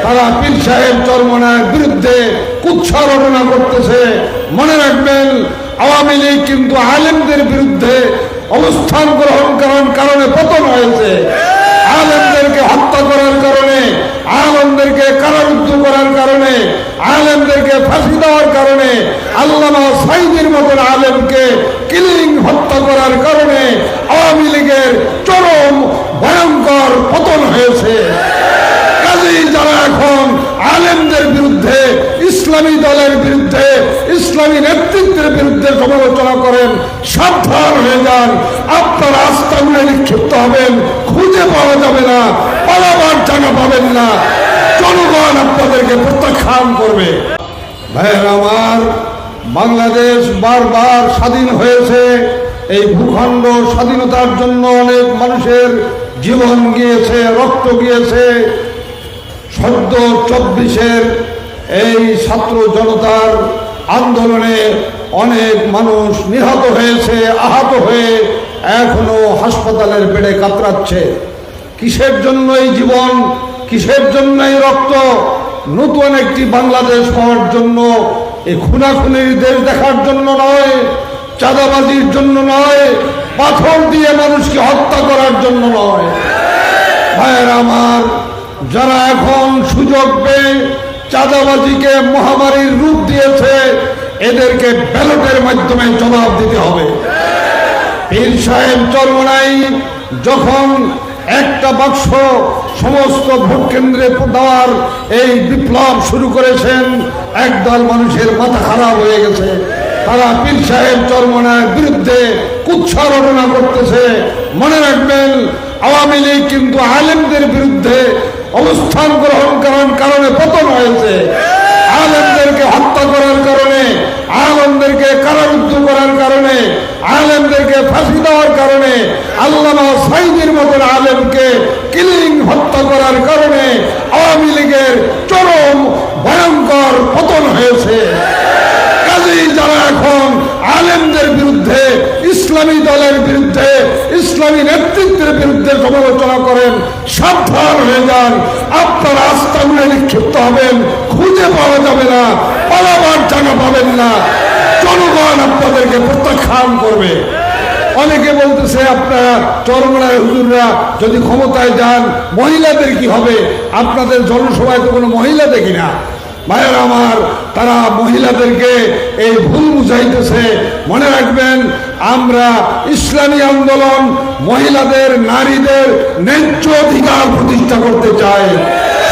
তারা পীর সাহেব চরমনায়ের বিরুদ্ধে কুৎসা রটনা করতেছে। মনে রাখবেন, আওয়ামী লীগ কিন্তু আলেমদের বিরুদ্ধে অবস্থান গ্রহণ করার কারণে পতন হয়েছে। আলেমদেরকে হত্যা করার কারণে, আলেমদেরকে কারারুদ্ধ করার কারণে, আলেমদেরকে ফাঁসি দেওয়ার কারণে, আল্লামা সাঈদীর মতন আলেমকে কিলিং হত্যা করার কারণে আওয়ামী লীগের চরম ভয়ঙ্কর পতন হয়েছে। কাজেই যারা এখন আলেমদের বিরুদ্ধে, ইসলামী দলের বিরুদ্ধে, ইসলামী নেতৃত্বের বিরুদ্ধে সমালোচনা করেন, সাবধান হয়ে যান। আপনার আস্তাগুলো নিক্ষিপ্ত হবেন, খুঁজে পাওয়া যাবে না, পালাবার জায়গা পাবেন না। জনগণ আপনাদেরকে প্রত্যাখ্যান করবে। ভাইয়েরা আমার, বাংলাদেশ বারবার স্বাধীন হয়েছে। এই ভূখণ্ড স্বাধীনতার জন্য অনেক মানুষের জীবন গিয়েছে, রক্ত গিয়েছে। সদ্য 24-এর এই ছাত্র জনতার আন্দোলনে অনেক মানুষ নিহত হয়েছে, আহত হয়ে এখনো হাসপাতালের বেডে কাতরাচ্ছে। কিসের জন্য এই জীবন, কিসের জন্য এই রক্ত? নতুন একটি বাংলাদেশ পাওয়ার জন্য, এই খুনাখুনির দেশ দেখার জন্য নয়, চাঁদাবাজির জন্য নয়, পাথর দিয়ে মানুষকে হত্যা করার জন্য নয়। ভাইয়েরা আমার, যারা এখন সুযোগ পেয়ে চাঁদাবাজিকে মহামারীর রূপ দিয়েছে, এদেরকে ব্যালটের মাধ্যমে জবাব দিতে হবে। পীর সাহেব চরমনাই যখন একটা বাক্স সমস্ত ভোট কেন্দ্রে দেওয়ার এই বিপ্লব শুরু করেছেন, একদল মানুষের মাথা খারাপ হয়ে গেছে। তারা পীর সাহেব চরমনায়ের বিরুদ্ধে কুৎসা রটনা করতেছে। মনে রাখবেন, আওয়ামী লীগ কিন্তু আলেমদের বিরুদ্ধে অবস্থান গ্রহণ করার কারণে পতন হয়েছে। আলেমদেরকে হত্যা করার কারণে, আলেমদেরকে কারারুদ্ধ করার কারণে, আলেমদেরকে ফাঁসি দেওয়ার কারণে, আল্লামা সাঈদীর মতন আলেমকে কিলিং হত্যা করার কারণে আওয়ামী লীগের চরম ভয়ঙ্কর পতন হয়েছে। কাজেই যারা এখন আলেমদের বিরুদ্ধে, ইসলামী দলের বিরুদ্ধে, ইসলামী নেতৃত্বের বিরুদ্ধে সমালোচনা করেন, সাবধান হয়ে যান। আপনার আস্তাগুলো নিক্ষিপ্ত হবেন, খুঁজে পাওয়া যাবে না, পালাবার জায়গা পাবেন না। জনগণ আপনাদেরকে প্রত্যাখ্যান করবে। অনেকে বলতেছে, আপনারা চরমনায় হুজুররা যদি ক্ষমতায় যান, মহিলাদের কি হবে? আপনাদের জনসভায় তো কোনো মহিলা দেখি না। ভাইয়েরা আমার, তারা মহিলাদেরকে এই ভুল বুঝাইতেছে। মনে রাখবেন, আমরা ইসলামী আন্দোলন মহিলাদের, নারীদের ন্যায্য অধিকার প্রতিষ্ঠা করতে চাই।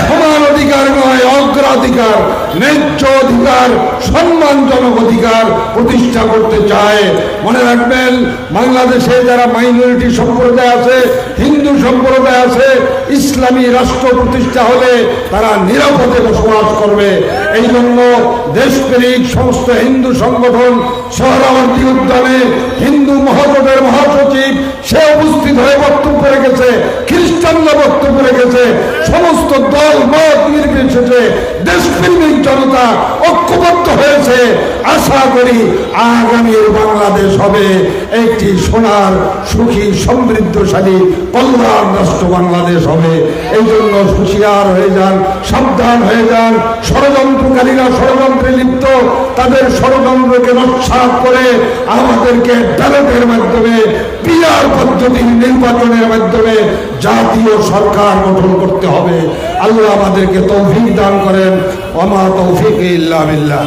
সমান অধিকার নয়, অগ্রাধিকার, ন্যায্য অধিকার, সম্মানজনক অধিকার প্রতিষ্ঠা করতে চায়। মনে রাখবেন, বাংলাদেশে যারা মাইনরিটি সম্প্রদায় আছে, হিন্দু সম্প্রদায় আছে, ইসলামী রাষ্ট্র প্রতিষ্ঠা হলে তারা নিরাপদে বসবাস করবে। এই জন্য দেশপ্রেমিক সমস্ত হিন্দু সংগঠন সোহরাওয়ার্দী উদ্যানে হিন্দু মহাজোটের মহাসচিব সে উপস্থিত হয়ে বক্তব্য রেখেছে, খ্রিস্টানরা বক্তব্য রেখেছে। সমস্ত দল মত নির্বিশেষে দেশপ্রেমিক জনতা ঐক্যবদ্ধ হয়েছে। আশা করি আগামীর বাংলাদেশ হবে একটি সোনার, সুখী, সমৃদ্ধশালী, কল্যাণ রাষ্ট্র বাংলাদেশ হবে। এই জন্য হুঁশিয়ার হয়ে যান, সাবধান হয়ে যান। ষড়যন্ত্রকারীরা ষড়যন্ত্রে লিপ্ত, তাদের ষড়যন্ত্রকে নস্যাৎ করে আমাদেরকে ব্যালটের মাধ্যমে, পিআর পদ্ধতির নির্বাচনের মাধ্যমে জাতীয় সরকার গঠন করতে হবে। আল্লাহ আমাদেরকে তৌফিক দান করেন। ওয়া মা তৌফিক ইল্লা বিল্লাহ।